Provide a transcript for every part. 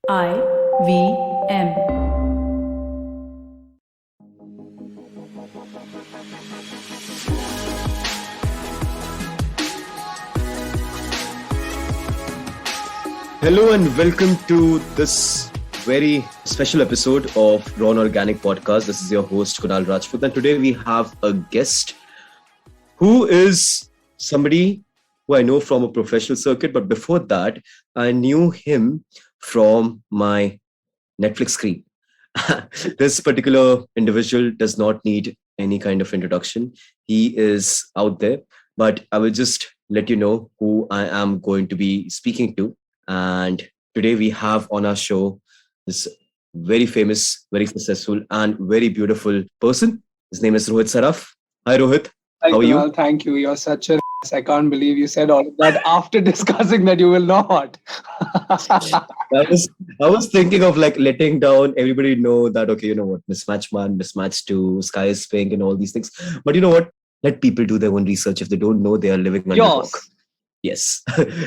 IVM. Hello and welcome to this very special episode of Raw and Organic Podcast. This is your host Kunal Rajput, and today we have a guest who is somebody who I know from a professional circuit, but before that, I knew him from my Netflix screen. This particular individual does not need any kind of introduction. He is out there, but I will just let you know who I am going to be speaking to. And today we have on our show this very famous, very successful, and very beautiful person. His name is Rohit Saraf. Hi, Rohit. Hi, How are you? Kunal. Thank you. You're such a I can't believe you said all of that after discussing that you will not. I was thinking of like letting down everybody know that okay, you know what, mismatch one, mismatch two, sky is pink, and all these things. But you know what? Let people do their own research. If they don't know, they are living under a rock. Yours. Yes.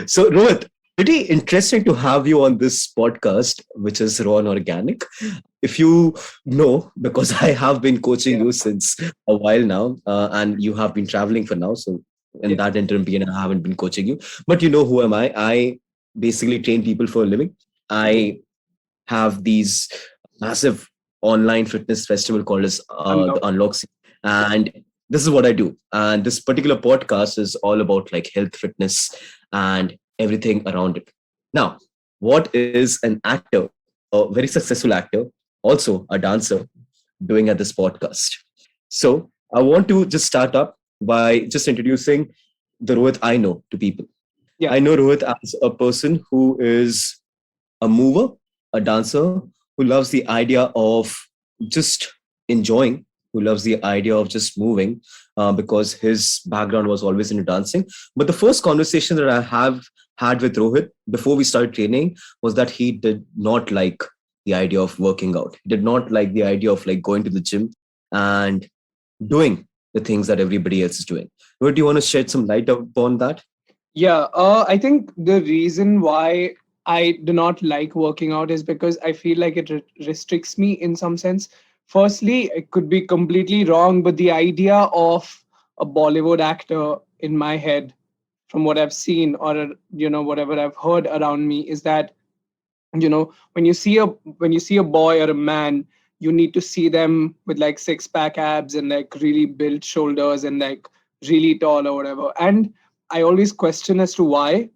So Rohit, pretty interesting to have you on this podcast, which is raw and organic. If you know, because I have been coaching Yeah. you since a while now, and you have been traveling for now. So in Yeah. that interim period, I haven't been coaching you. But you know who am I? I basically train people for a living. I have these massive online fitness festival called as the Unlock. Unlock, and this is what I do. And this particular podcast is all about like health, fitness, and everything around it. Now, what is an actor, a very successful actor, also a dancer, doing at this podcast? So I want to just start up by just introducing the Rohit I know to people. Yeah. I know Rohit as a person who is a mover, a dancer, who loves the idea of just enjoying, who loves the idea of just moving, because his background was always into dancing. But the first conversation that I have had with Rohit before we started training was that he did not like the idea of working out. He did not like the idea of like going to the gym and doing the things that everybody else is doing. Rohit, do you want to shed some light upon that? Yeah. I think the reason why I do not like working out is because I feel like it restricts me in some sense. Firstly, it could be completely wrong, but the idea of a Bollywood actor in my head, from what I've seen or whatever I've heard around me, is that when you see a boy or a man, you need to see them with like six pack abs and like really built shoulders and like really tall or whatever. And I always question as to why,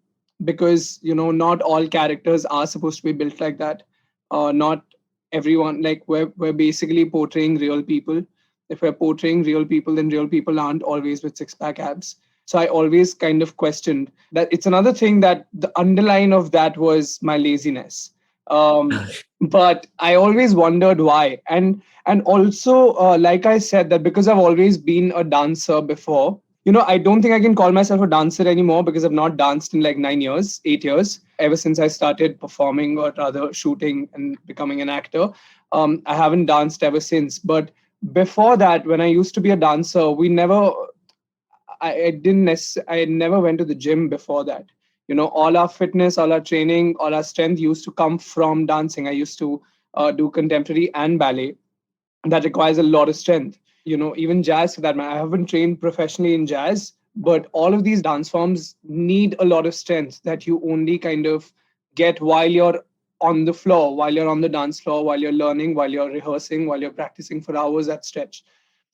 because not all characters are supposed to be built like that. Not everyone. Like we're basically portraying real people. If we're portraying real people, then real people aren't always with six pack abs. So I always kind of questioned that. It's another thing that the underline of that was my laziness. But I always wondered why. And also, like I said, that because I've always been a dancer before, I don't think I can call myself a dancer anymore because I've not danced in like 9 years, 8 years, ever since I started performing or rather shooting and becoming an actor. I haven't danced ever since. But before that, when I used to be a dancer, I didn't I never went to the gym before that. All our fitness, all our training, all our strength used to come from dancing. I used to do contemporary and ballet. That requires a lot of strength. Even jazz for that matter. I haven't trained professionally in jazz, but all of these dance forms need a lot of strength that you only kind of get while you're on the floor, while you're on the dance floor, while you're learning, while you're rehearsing, while you're practicing for hours at stretch.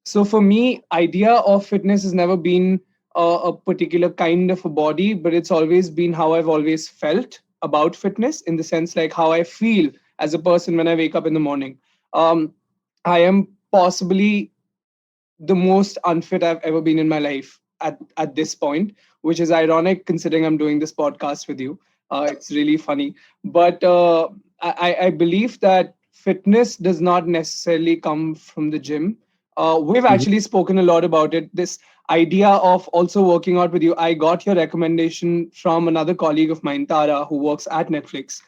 So for me, idea of fitness has never been a particular kind of a body, but it's always been how I've always felt about fitness, in the sense like how I feel as a person when I wake up in the morning. um, I am possibly the most unfit I've ever been in my life at this point, which is ironic considering I'm doing this podcast with you. It's really funny. But I believe that fitness does not necessarily come from the gym. We've Mhm. actually spoken a lot about it. This idea of also working out with you, I got your recommendation from another colleague of mine, Tara, who works at Netflix.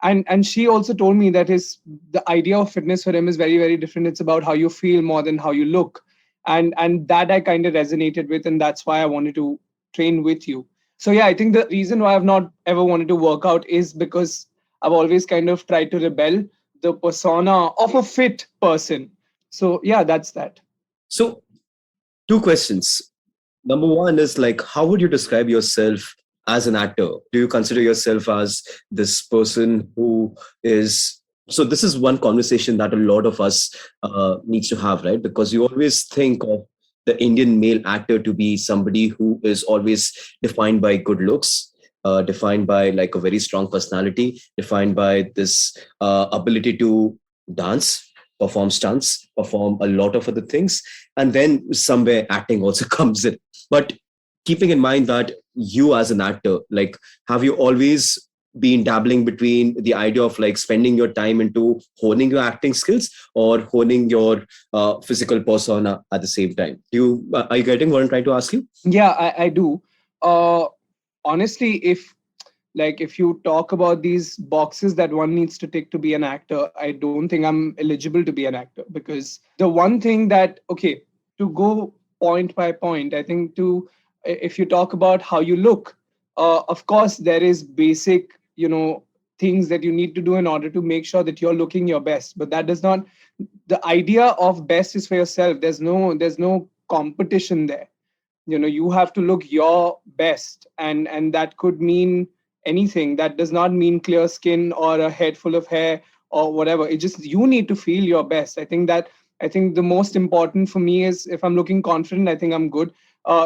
And she also told me that the idea of fitness for him is very, very different. It's about how you feel more than how you look. And that I kind of resonated with, and that's why I wanted to train with you. So yeah, I think the reason why I've not ever wanted to work out is because I've always kind of tried to rebel the persona of a fit person. So yeah, that's that. So, two questions. Number one is like, how would you describe yourself as an actor? Do you consider yourself as this person who is? So this is one conversation that a lot of us needs to have, right? Because you always think of the Indian male actor to be somebody who is always defined by good looks, defined by like a very strong personality, defined by this ability to dance, perform stunts, perform a lot of other things, and then somewhere acting also comes in. But keeping in mind that you as an actor, like, have you always been dabbling between the idea of like spending your time into honing your acting skills or honing your physical persona at the same time? Do you are you getting what I'm trying to ask you? Yeah, I do. Uh, Honestly, if you talk about these boxes that one needs to tick to be an actor, I don't think I'm eligible to be an actor, because the one thing that, okay, to go point by point, I think, to if you talk about how you look, of course there is basic, things that you need to do in order to make sure that you're looking your best, but that does not, the idea of best is for yourself. There's no competition there. You have to look your best, and that could mean anything. That does not mean clear skin or a head full of hair or whatever. It just, you need to feel your best. I think the most important for me is, if I'm looking confident, I think I'm good.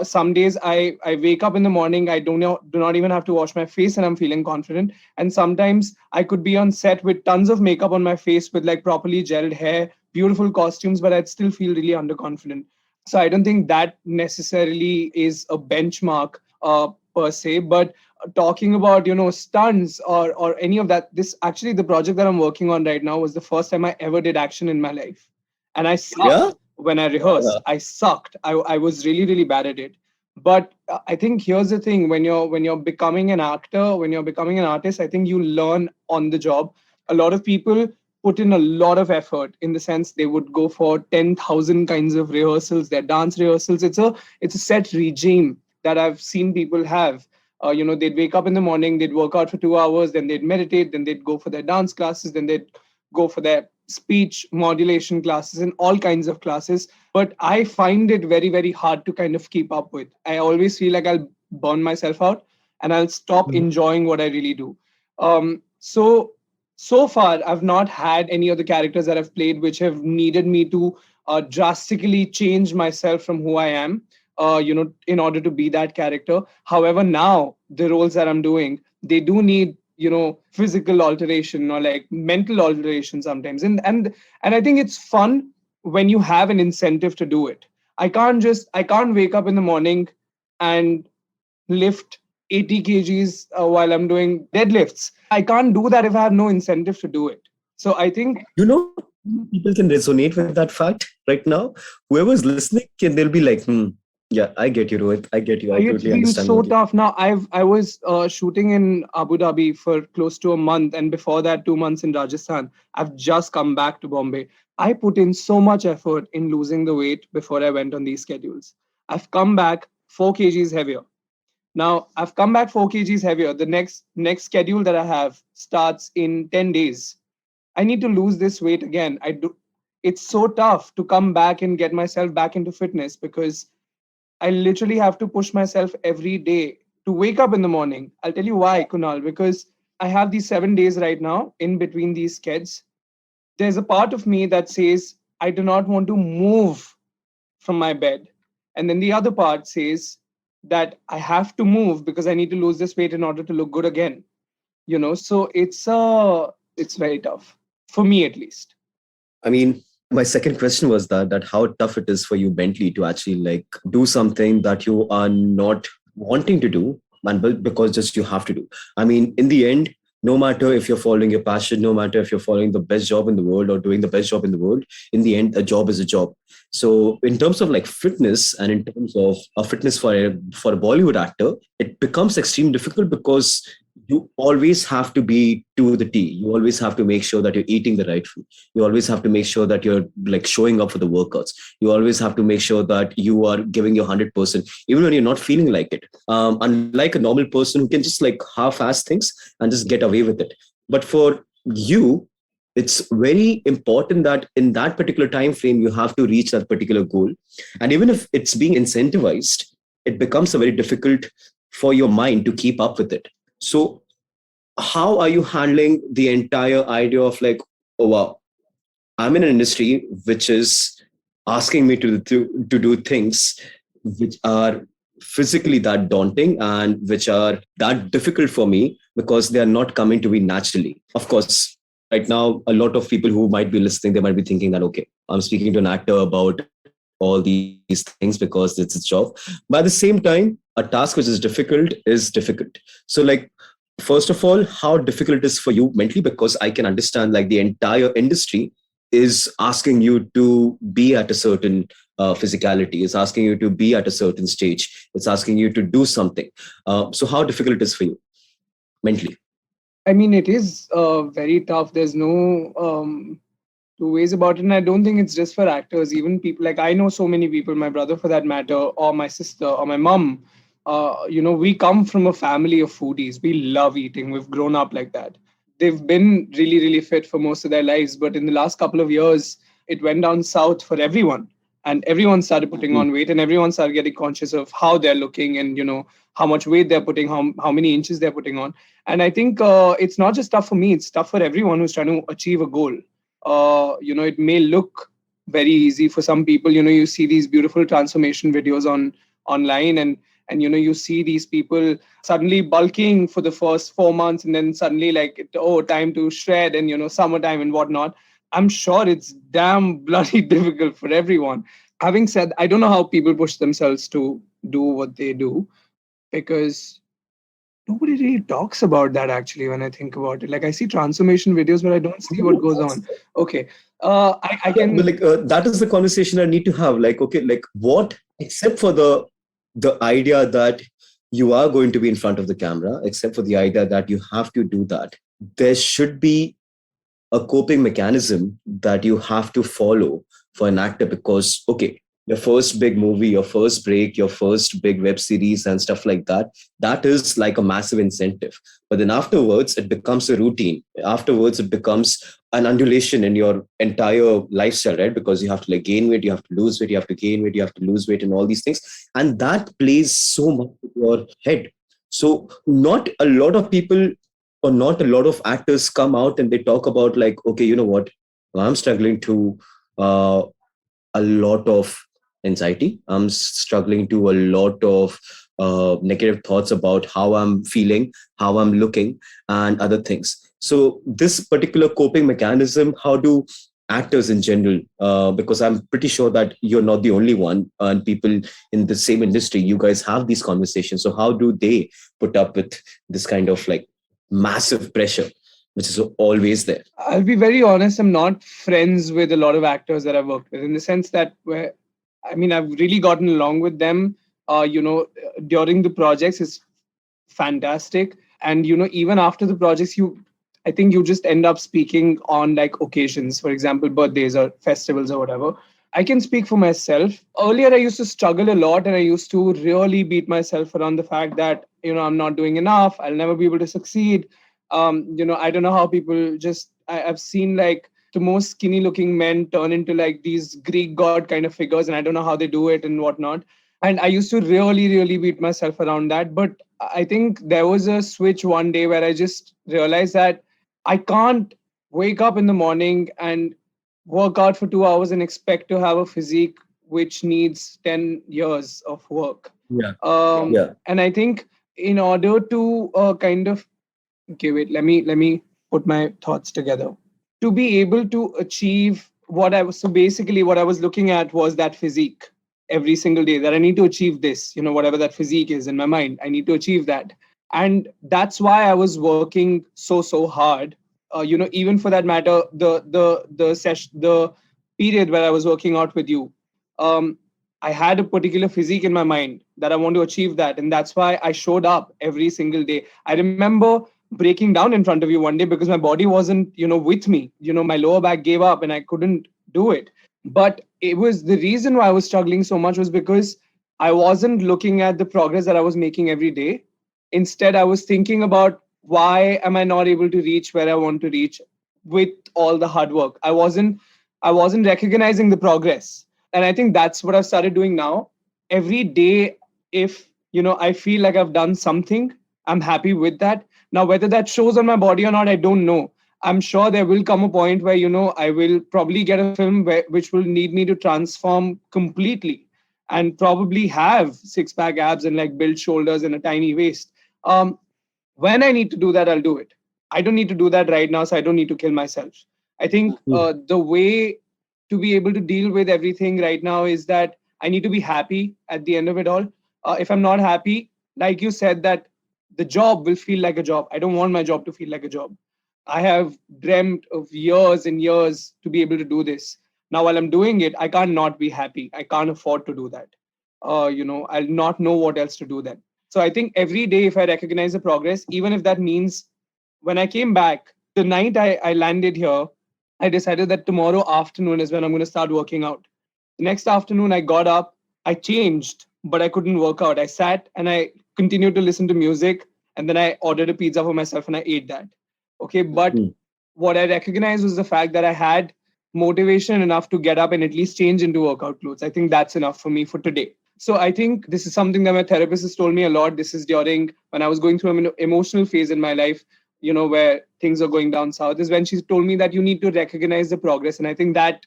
Some days I wake up in the morning, I do not even have to wash my face, and I'm feeling confident. And sometimes I could be on set with tons of makeup on my face, with like properly gelled hair, beautiful costumes, but I'd still feel really underconfident. So I don't think that necessarily is a benchmark per se. But talking about stunts or any of that, this actually, the project that I'm working on right now was the first time I ever did action in my life, and I Yeah. sucked when I rehearsed. I sucked. I was really really bad at it. But I think here's the thing: when you're becoming an actor, when you're becoming an artist, I think you learn on the job. A lot of people put in a lot of effort, in the sense they would go for 10,000 kinds of rehearsals, their dance rehearsals. It's a set regime that I've seen people have. They'd wake up in the morning, they'd work out for 2 hours, then they'd meditate, then they'd go for their dance classes, then they'd go for their speech modulation classes and all kinds of classes. But I find it very very hard to kind of keep up with. I always feel like I'll burn myself out, and I'll stop enjoying what I really do. So far I've not had any of the characters that I've played which have needed me to drastically change myself from who I am, in order to be that character. However, now the roles that I'm doing, they do need physical alteration or like mental alteration sometimes, and I think it's fun when you have an incentive to do it. I can't wake up in the morning and lift 80 kgs while I'm doing deadlifts. I can't do that if I have no incentive to do it. So I think You know, people can resonate with that fact right now. Whoever's listening, can they'll be like, yeah, I get you, Rohit. I get you. I it's totally been understand so what you. tough. Now I was shooting in Abu Dhabi for close to a month, and before that 2 months in Rajasthan. I've just come back to Bombay. I put in so much effort in losing the weight before I went on these schedules. I've come back 4 kgs heavier. Now I've come back 4 kgs heavier. The next schedule that I have starts in 10 days. I need to lose this weight again. I do. It's so tough to come back and get myself back into fitness, because I literally have to push myself every day to wake up in the morning. I'll tell you why, Kunal, because I have these 7 days right now in between these skeds. There's a part of me that says I do not want to move from my bed. And then the other part says that I have to move because I need to lose this weight in order to look good again. So it's very tough for me, at least. I mean, my second question was that how tough it is for you mentally to actually like do something that you are not wanting to do, and because just you have to do. I mean, in the end, no matter if you're following your passion, no matter if you're following the best job in the world or doing the best job in the world, in the end, a job is a job. So, in terms of like fitness and in terms of a fitness for a Bollywood actor, it becomes extremely difficult because you always have to be to the T. You always have to make sure that you're eating the right food. You always have to make sure that you're like showing up for the workouts. You always have to make sure that you are giving your 100%, even when you're not feeling like it. Unlike a normal person who can just like half-ass things and just get away with it. But for you, it's very important that in that particular time frame you have to reach that particular goal. And even if it's being incentivized, it becomes a very difficult for your mind to keep up with it. So how are you handling the entire idea of like, oh wow, I'm in an industry which is asking me to do things which are physically that daunting and which are that difficult for me because they are not coming to me naturally. Of course, right now, a lot of people who might be listening, they might be thinking that, okay, I'm speaking to an actor about all these things because it's his job. But at the same time, a task which is difficult. So like, first of all, how difficult it is for you mentally, because I can understand like the entire industry is asking you to be at a certain physicality, is asking you to be at a certain stage, it's asking you to do something. So how difficult it is for you mentally? I mean, it is very tough. There's no two ways about it. And I don't think it's just for actors. Even people like I know so many people, my brother for that matter, or my sister, or my mom. We come from a family of foodies. We love eating. We've grown up like that. They've been really, really fit for most of their lives. But in the last couple of years, it went down south for everyone. And everyone started putting on weight, and everyone started getting conscious of how they're looking, and how much weight they're putting, how many inches they're putting on. And I think it's not just tough for me; it's tough for everyone who's trying to achieve a goal. It may look very easy for some people. You see these beautiful transformation videos online, and you see these people suddenly bulking for the first 4 months, and then suddenly like, oh, time to shred, and summertime and whatnot. I'm sure it's damn bloody difficult for everyone. Having said, I don't know how people push themselves to do what they do, because nobody really talks about that actually. When I think about it, like, I see transformation videos, but I don't see what goes on. Okay. I Yeah, but can. like that is the conversation I need to have. Like, okay, like what, except for the idea that you are going to be in front of the camera, except for the idea that you have to do that, there should be a coping mechanism that you have to follow for an actor. Because okay, your first big movie, your first break, your first big web series and stuff like that, that is like a massive incentive. But then afterwards it becomes a routine, afterwards it becomes an undulation in your entire lifestyle, right? Because you have to like gain weight, you have to lose weight, you have to gain weight, you have to lose weight, and all these things. And that plays so much with your head. So not a lot of people, or not a lot of actors come out and they talk about like, okay, you know what, I'm struggling to uh, a lot of anxiety, I'm struggling to a lot of negative thoughts about how I'm feeling, how I'm looking, and other things. So this particular coping mechanism, how do actors in general, because I'm pretty sure that you're not the only one, and people in the same industry, you guys have these conversations, so how do they put up with this kind of like massive pressure which is always there? I'll be very honest. I'm not friends with a lot of actors that I've worked with, in the sense that where, I mean, I've really gotten along with them. During the projects is fantastic, and even after the projects, I think you just end up speaking on like occasions, for example, birthdays or festivals or whatever. I can speak for myself. Earlier, I used to struggle a lot, and I used to really beat myself around the fact that I'm not doing enough. I'll never be able to succeed. I don't know how people just. I've seen like the most skinny looking men turn into like these Greek god kind of figures, and I don't know how they do it and whatnot. And I used to really, really beat myself around that. But I think there was a switch one day where I just realized that I can't wake up in the morning and work out for 2 hours and expect to have a physique which needs 10 years of work. Yeah. Yeah. And I think in order to kind of, okay, wait, let me put my thoughts together. To be able to achieve what I was, so basically what I was looking at was that physique every single day, that I need to achieve this, whatever that physique is in my mind, I need to achieve that. And that's why I was working so hard. Even for that matter, the session, the period where I was working out with you, um, I had a particular physique in my mind that I want to achieve that. And that's why I showed up every single day. I remember breaking down in front of you one day because my body wasn't, with me. My lower back gave up and I couldn't do it. But it was the reason why I was struggling so much was because I wasn't looking at the progress that I was making every day. Instead, I was thinking about why am I not able to reach where I want to reach with all the hard work? I wasn't recognizing the progress. And I think that's what I've started doing now. Every day, if I feel like I've done something, I'm happy with that. Now, whether that shows on my body or not, I don't know. I'm sure there will come a point where I will probably get a film which will need me to transform completely and probably have six pack abs and like build shoulders and a tiny waist. When I need to do that, I'll do it. I don't need to do that right now, so I don't need to kill myself. I think the way to be able to deal with everything right now is that I need to be happy at the end of it all. If I'm not happy, like you said, that the job will feel like a job. I don't want my job to feel like a job. I have dreamt of years and years to be able to do this. Now, while I'm doing it, I can't not be happy. I can't afford to do that. I'll not know what else to do then. So I think every day, if I recognize the progress, even if that means when I came back, the night I landed here, I decided that tomorrow afternoon is when I'm going to start working out. The next afternoon, I got up, I changed, but I couldn't work out. I sat and I continued to listen to music, and then I ordered a pizza for myself and I ate that. Okay, but what I recognized was the fact that I had motivation enough to get up and at least change into workout clothes. I think that's enough for me for today. So I think this is something that my therapist has told me a lot. This is during when I was going through an emotional phase in my life, where things are going down south, is when she told me that you need to recognize the progress. And I think that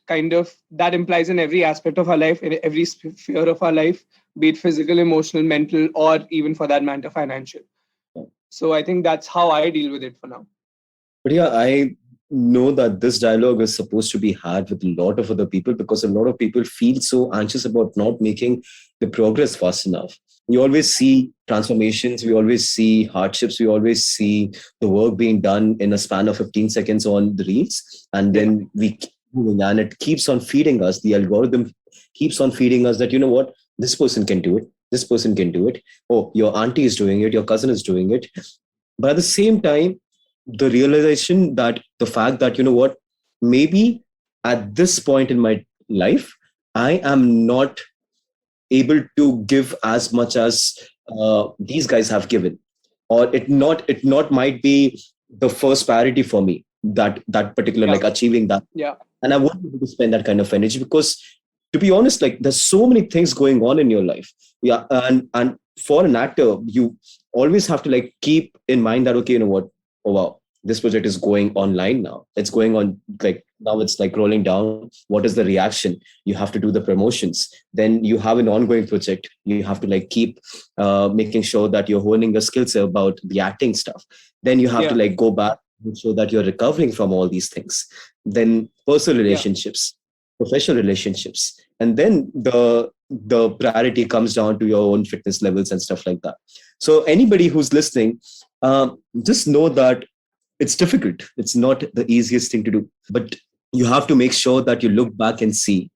implies in every aspect of our life, in every sphere of our life, be it physical, emotional, mental, or even for that matter, financial. So I think that's how I deal with it for now. But yeah, I know that this dialogue is supposed to be had with a lot of other people because a lot of people feel so anxious about not making the progress fast enough. We always see transformations, we always see hardships, we always see the work being done in a span of 15 seconds on the reels, and then we keep moving, and it keeps on feeding us. The algorithm keeps on feeding us that, you know what, this person can do it, this person can do it. Oh, your auntie is doing it, your cousin is doing it. But at the same time, the realization that the fact that, you know what, maybe at this point in my life, I am not able to give as much as these guys have given, or it not might be the first priority for me, that particular, like, achieving that. Yeah. And I won't be able to spend that kind of energy because, to be honest, like, there's so many things going on in your life. Yeah. And for an actor, you always have to, like, keep in mind that, okay, you know what, oh wow, this project is going online now, it's going on, like, now it's like rolling down. What is the reaction? You have to do the promotions, then you have an ongoing project, you have to, like, keep making sure that you're honing your skills about the acting stuff. Then you have to, like, go back and show that you're recovering from all these things. Then personal relationships, professional relationships, and then the priority comes down to your own fitness levels and stuff like that. So anybody who's listening, just know that it's difficult, it's not the easiest thing to do, but you have to make sure that you look back and see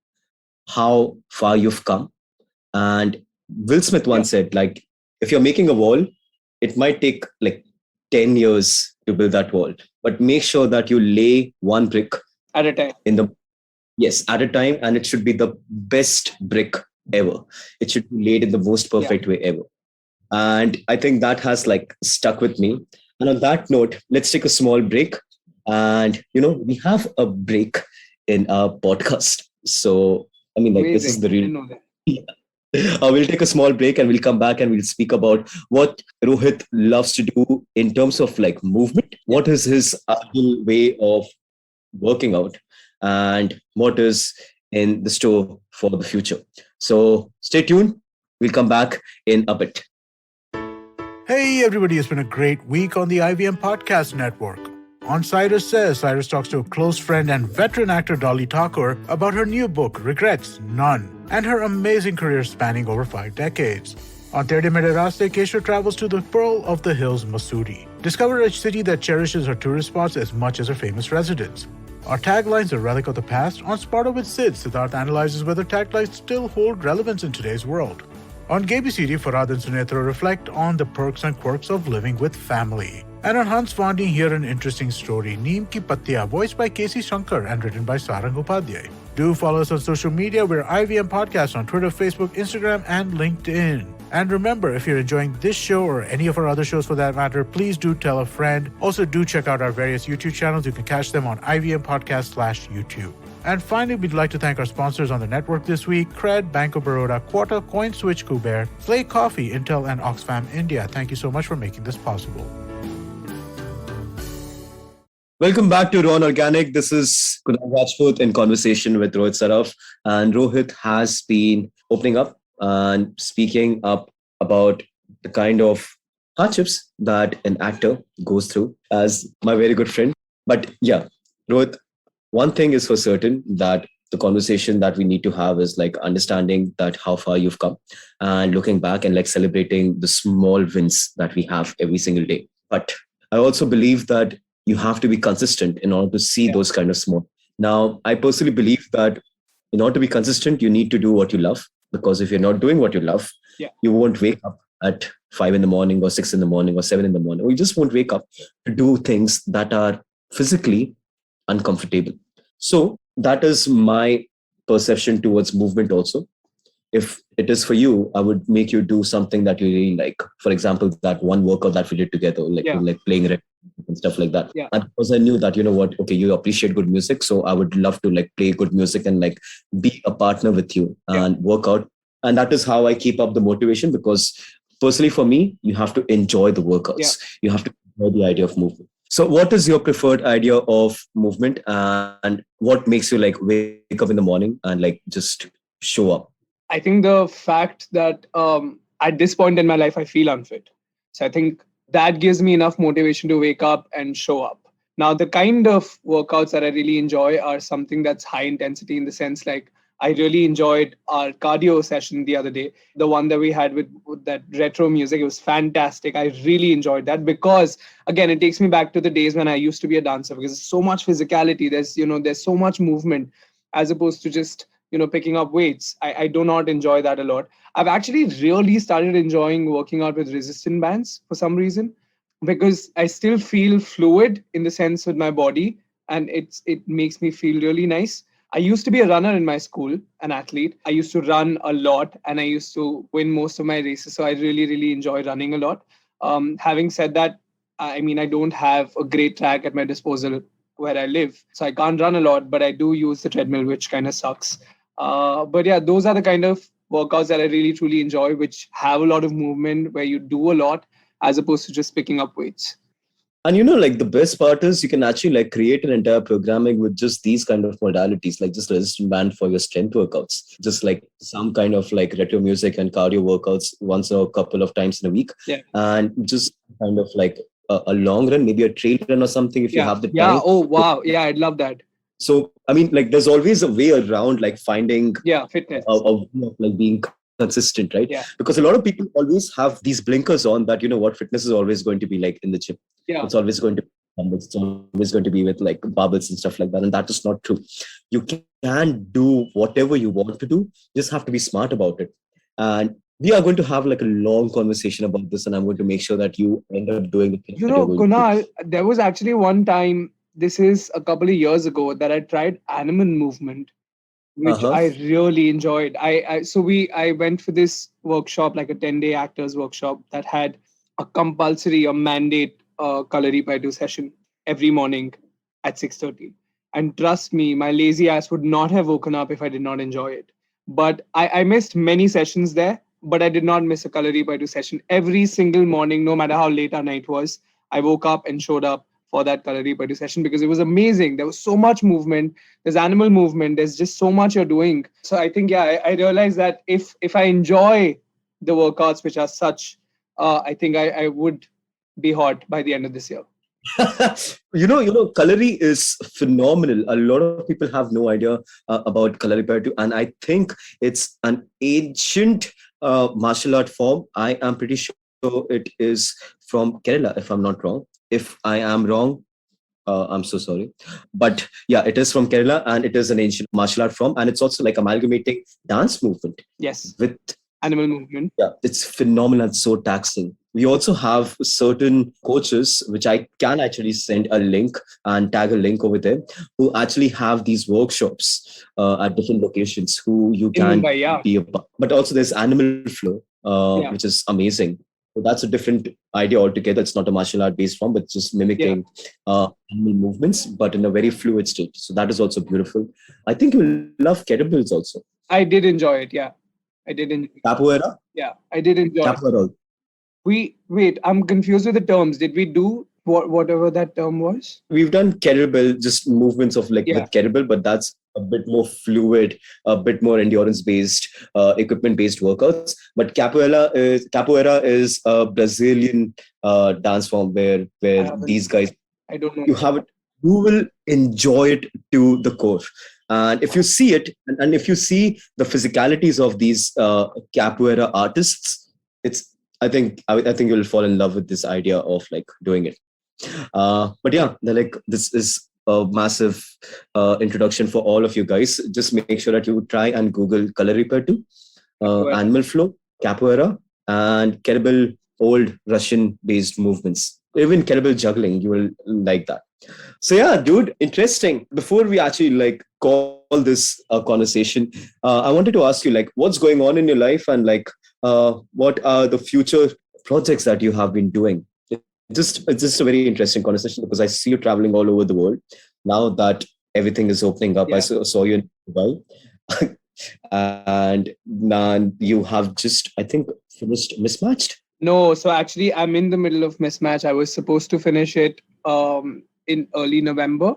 how far you've come. And Will Smith once said, like, if you're making a wall, it might take like 10 years to build that wall, but make sure that you lay one brick at a time. At a time, and it should be the best brick ever. It should be laid in the most perfect way ever. And I think that has, like, stuck with me. And on that note, let's take a small break. And, we have a break in our podcast. So, I mean, like, Amazing. this is the real. We'll take a small break and we'll come back and we'll speak about what Rohit loves to do in terms of, like, movement. What is his ideal way of working out, and what is in the store for the future. So stay tuned. We'll come back in a bit. Hey everybody, it's been a great week on the IVM Podcast Network. On Cyrus Says, Cyrus talks to a close friend and veteran actor Dolly Thakur about her new book, Regrets None, and her amazing career spanning over 5 decades. On Tere Mere Raste, Keshav travels to the Pearl of the Hills, Mussoorie. Discover a city that cherishes her tourist spots as much as her famous residents. Our taglines a relic of the past? On Sparta with Sid, Siddharth analyzes whether taglines still hold relevance in today's world. On GabyCity, Farhad and Sunetra reflect on the perks and quirks of living with family. And on Hans Fonding, hear an interesting story, Neem Ki Pattiya, voiced by Casey Shankar and written by Sarang Upadhyay. Do follow us on social media. We're IVM Podcast on Twitter, Facebook, Instagram, and LinkedIn. And remember, if you're enjoying this show or any of our other shows for that matter, please do tell a friend. Also, do check out our various YouTube channels. You can catch them on IVM Podcast/YouTube. And finally, we'd like to thank our sponsors on the network this week: Cred, Bank of Baroda, Quota, CoinSwitch, Kuber, Flay Coffee, Intel, and Oxfam India. Thank you so much for making this possible. Welcome back to Raw and Organic. This is Kunal Rajput in conversation with Rohit Saraf. And Rohit has been opening up and speaking up about the kind of hardships that an actor goes through, as my very good friend. But yeah, Rohit, one thing is for certain, that the conversation that we need to have is like understanding that how far you've come and looking back and like celebrating the small wins that we have every single day. But I also believe that you have to be consistent in order to see those kind of small. Now, I personally believe that in order to be consistent, you need to do what you love, because if you're not doing what you love, you won't wake up at 5 in the morning or 6 in the morning or 7 in the morning, or you just won't wake up to do things that are physically uncomfortable. So that is my perception towards movement also. If it is for you, I would make you do something that you really like. For example, that one workout that we did together, like playing and stuff like that. And because I knew that, you know what, okay, you appreciate good music, so I would love to like play good music and like be a partner with you and work out. And that is how I keep up the motivation, because personally for me, you have to enjoy the workouts. You have to enjoy the idea of movement. So what is your preferred idea of movement, and what makes you like wake up in the morning and like just show up? I think the fact that at this point in my life, I feel unfit. So I think that gives me enough motivation to wake up and show up. Now, the kind of workouts that I really enjoy are something that's high intensity, in the sense like I really enjoyed our cardio session the other day, the one that we had with that retro music. It was fantastic. I really enjoyed that, because again, it takes me back to the days when I used to be a dancer, because there's so much physicality. There's so much movement, as opposed to just picking up weights. I do not enjoy that a lot. I've actually really started enjoying working out with resistance bands for some reason, because I still feel fluid in the sense with my body, and it makes me feel really nice. I used to be a runner in my school, an athlete. I used to run a lot, and I used to win most of my races. So I really, really enjoy running a lot. Having said that, I mean, I don't have a great track at my disposal where I live, so I can't run a lot, but I do use the treadmill, which kind of sucks. But yeah, those are the kind of workouts that I really truly enjoy, which have a lot of movement, where you do a lot as opposed to just picking up weights. And like the best part is you can actually like create an entire programming with just these kind of modalities, like just resistance band for your strength workouts, just like some kind of like retro music and cardio workouts once or a couple of times in a week. And just kind of like a long run, maybe a trail run or something if you have the time. Oh, wow. Yeah, I'd love that. So, I mean, like there's always a way around like finding fitness, a way of like being consistent, right? Because a lot of people always have these blinkers on that, what fitness is always going to be like in the gym. It's always going to be it's always going to be with like barbells and stuff like that. And that is not true. You can do whatever you want to do. You just have to be smart about it. And we are going to have like a long conversation about this, and I'm going to make sure that you end up doing the things. Kunal, there was actually one time, this is a couple of years ago, that I tried animal movement, which I really enjoyed. I went for this workshop, like a 10-day actors workshop, that had a mandate Kalari Paidu session every morning at 6:30. And trust me, my lazy ass would not have woken up if I did not enjoy it. But I missed many sessions there, but I did not miss a Kalari Paidu session. Every single morning, no matter how late our night was, I woke up and showed up for that Kalari Paidu session, because it was amazing. There was so much movement. There's animal movement. There's just so much you're doing. So I think, I realized that if I enjoy the workouts, which are such, I think I would be hot by the end of this year. Kalari is phenomenal. A lot of people have no idea about Kalari Paidu, and I think it's an ancient martial art form. I am pretty sure it is from Kerala, if I'm not wrong. If I am wrong, I'm so sorry. But yeah, it is from Kerala, and it is an ancient martial art form, and it's also like amalgamating dance movement. Yes. With animal movement. Yeah, it's phenomenal and so taxing. we also have certain coaches, which I can actually send a link and tag a link over there, who actually have these workshops at different locations who you In can Mumbai, yeah. be a part. But also there's Animal Flow, Yeah. which is amazing. So that's a different idea altogether. It's not a martial art based form, but just Yeah. mimicking animal movements, but in a very fluid state. So that is also beautiful. I think you love kettlebells also. I did enjoy it. Yeah. I did enjoy it. Capoeira? Yeah. I did enjoy it. Capoeira. We wait, I'm confused with the terms. Did we do whatever that term was? We've done kettlebell, just movements of like Yeah. with kettlebell, but that's a bit more fluid, a bit more endurance based, equipment based workouts. But capoeira is a Brazilian dance form I where haven't. these guys, I don't know. you have it, you will enjoy it to the core. And if you see it, and if you see the physicalities of these capoeira artists, it's I think you'll fall in love with this idea of like doing it. But yeah, like this is a massive introduction for all of you guys. Just make sure that you try and Google color repertoire, Capoeira. animal flow, capoeira, and kettlebell old Russian based movements. Even kettlebell juggling, you will like that. So yeah, dude, interesting. Before we actually like call this a conversation, I wanted to ask you like what's going on in your life and like what are the future projects that you have been doing. It's just a very interesting conversation because I see you traveling all over the world now that everything is opening up. I Yeah. saw you in Dubai, and now you have just I think finished Mismatched. No, so actually I'm in the middle of Mismatch. I was supposed to finish it in early November,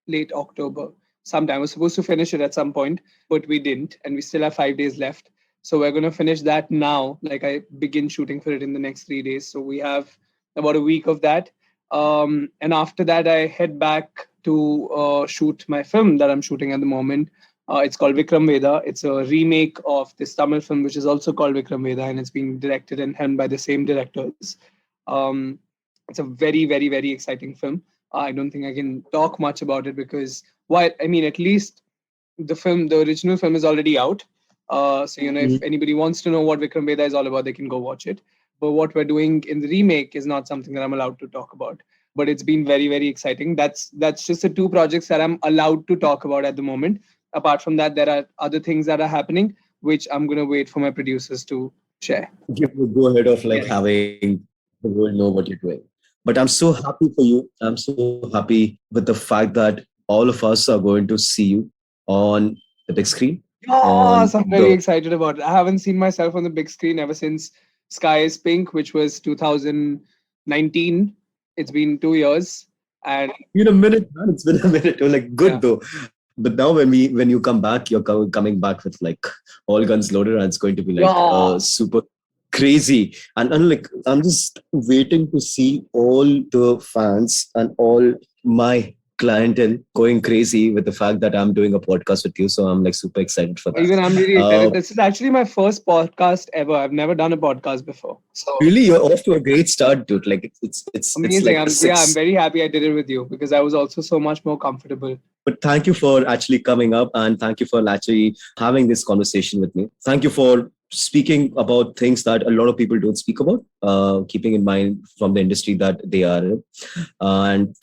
late October. Sometime I was supposed to finish it at some point, but we didn't, and we still have 5 days left. So we're gonna finish that now. Like I begin shooting for it in the next 3 days. So we have about a week of that. And after that I head back to shoot my film that I'm shooting at the moment. It's called Vikram Veda. It's a remake of this Tamil film, which is also called Vikram Veda, and it's being directed and helmed by the same directors. Um, it's a very, very, very exciting film. I don't think I can talk much about it because, while I mean, at least the original film is already out. So if anybody wants to know what Vikram Veda is all about, they can go watch it. But what we're doing in the remake is not something that I'm allowed to talk about. But it's been very, very exciting. That's just the two projects that I'm allowed to talk about at the moment. Apart from that, there are other things that are happening, which I'm gonna wait for my producers to share. Give the go ahead of like Yes. having the world know what you're doing. But I'm so happy for you. I'm so happy with the fact that all of us are going to see you on the big screen. Yes, On I'm very the excited about it. I haven't seen myself on the big screen ever since Sky is Pink, which was 2019. It's been 2 years, and been a minute, man. It's been a minute. You're like yeah, good though. But now when you come back, you're coming back with like all guns loaded, and it's going to be like yeah. super crazy. And like I'm just waiting to see all the fans and all my clientele going crazy with the fact that I'm doing a podcast with you. So I'm like super excited for that. Even I'm really Uh, excited. This is actually my first podcast ever. I've never done a podcast before, so really, you're off to a great start, dude. Like it's amazing. like a I'm six. very happy I did it with you because I was also so much more comfortable. But thank you for actually coming up and thank you for actually having this conversation with me. Thank you for speaking about things that a lot of people don't speak about, keeping in mind from the industry that they are in. And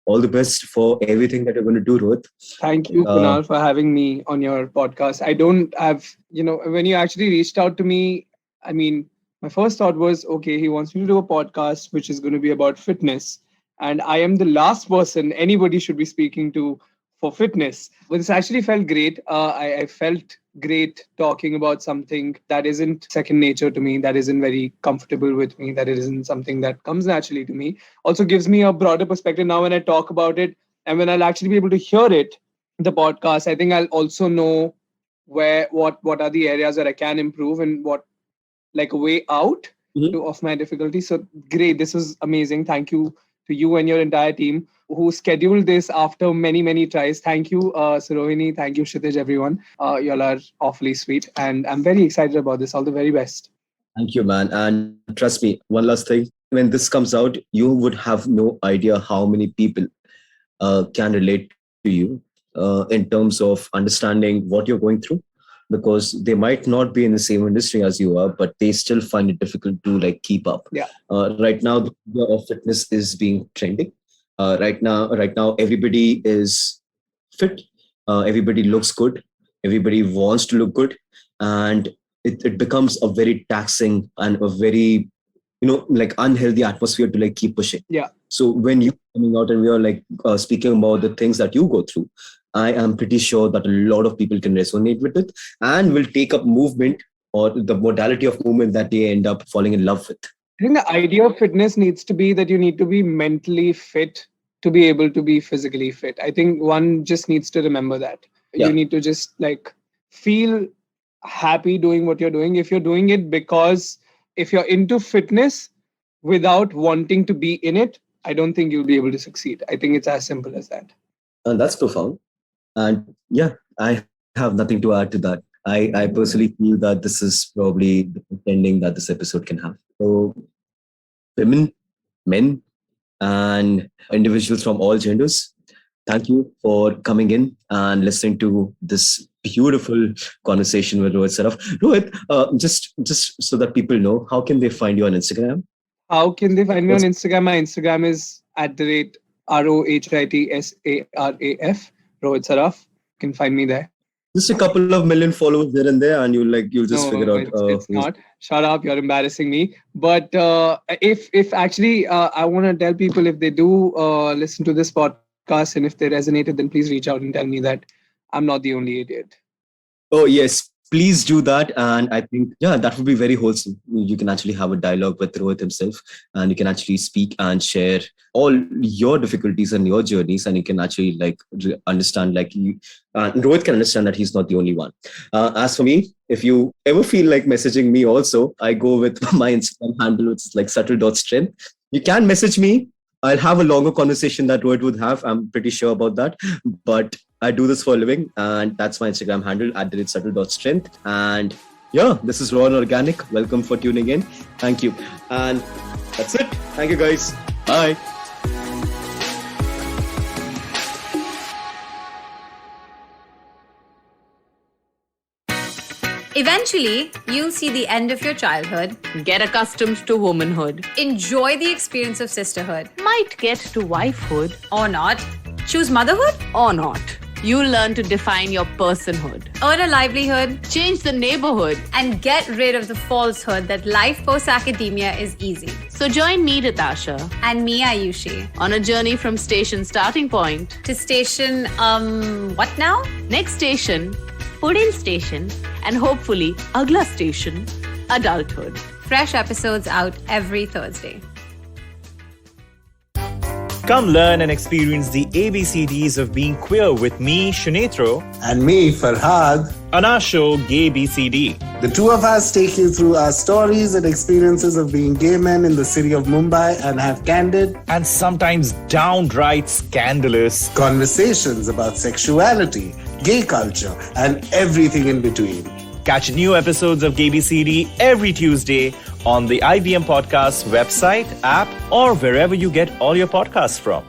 all the best for everything that you're going to do, Rohit. Thank you, Kunal, for having me on your podcast. I don't have, when you actually reached out to me, I mean, my first thought was, okay, he wants me to do a podcast which is going to be about fitness. And I am the last person anybody should be speaking to for fitness. But this actually felt great. I felt great talking about something that isn't second nature to me, that isn't very comfortable with me, that it isn't something that comes naturally to me. Also gives me a broader perspective now when I talk about it and when I'll actually be able to hear it, the podcast. I think I'll also know what are the areas that I can improve and what like a way out of my difficulty. So great, this was amazing. Thank you to you and your entire team who scheduled this after many tries. Thank you, Sarohini. Thank you, Kshitij, everyone. Y'all are awfully sweet, and I'm very excited about this. All the very best. Thank you, man. And trust me, one last thing. When this comes out, you would have no idea how many people can relate to you in terms of understanding what you're going through, because they might not be in the same industry as you are, but they still find it difficult to like keep up. Yeah. Right now, the idea of fitness is being trending. Right now, everybody is fit. Everybody looks good. Everybody wants to look good, and it becomes a very taxing and a very like unhealthy atmosphere to like keep pushing. Yeah. So when you coming out and we are like speaking about the things that you go through, I am pretty sure that a lot of people can resonate with it and will take up movement or the modality of movement that they end up falling in love with. I think the idea of fitness needs to be that you need to be mentally fit to be able to be physically fit. I think one just needs to remember that. Yeah. You need to just like feel happy doing what you're doing. If you're doing it because if you're into fitness without wanting to be in it, I don't think you'll be able to succeed. I think it's as simple as that. And that's profound. And yeah, I have nothing to add to that. I personally feel that this is probably the ending that this episode can have. So women, men, and individuals from all genders, thank you for coming in and listening to this beautiful conversation with Rohit Saraf. Rohit, just so that people know, how can they find you on Instagram? How can they find me on Instagram? My Instagram is @RohitSaraf, Rohit Saraf. You can find me there. Just a couple of million followers there and there, and you'll just figure out. It's not. Shut up! You're embarrassing me. But if actually, I want to tell people, if they do listen to this podcast and if they resonated, then please reach out and tell me that I'm not the only idiot. Oh yes, please do that. And I think that would be very wholesome. You can actually have a dialogue with Rohit himself, and you can actually speak and share all your difficulties and your journeys, and you can actually like understand like you. Rohit can understand that he's not the only one. As for me, if you ever feel like messaging me also, I go with my Instagram handle, which is like subtle.strength. You can message me. I'll have a longer conversation that Rohit would have. I'm pretty sure about that. But I do this for a living, and that's my Instagram handle, @subtle.strength. And yeah, this is Raw and Organic. Welcome for tuning in. Thank you. And that's it. Thank you, guys. Bye. Eventually, you'll see the end of your childhood, Get accustomed to womanhood. enjoy the experience of sisterhood, Might get to wifehood or not, choose motherhood, or not. You'll learn to define your personhood. earn a livelihood, Change the neighborhood. and get rid of the falsehood that life post-academia is easy. So join me, Natasha, And me, Ayushi, on a journey from station starting point. to station, what now? Next station, Pudin station, and hopefully Agla station, adulthood. Fresh episodes out every Thursday. Come learn and experience the ABCDs of being queer with me, Shunetro, And me, Farhad. on our show Gay BCD. The two of us take you through our stories and experiences of being gay men in the city of Mumbai and have candid And sometimes downright scandalous. conversations about sexuality, gay culture, and everything in between. Catch new episodes of Gay BCD every Tuesday on the IVM Podcast website, app, or wherever you get all your podcasts from.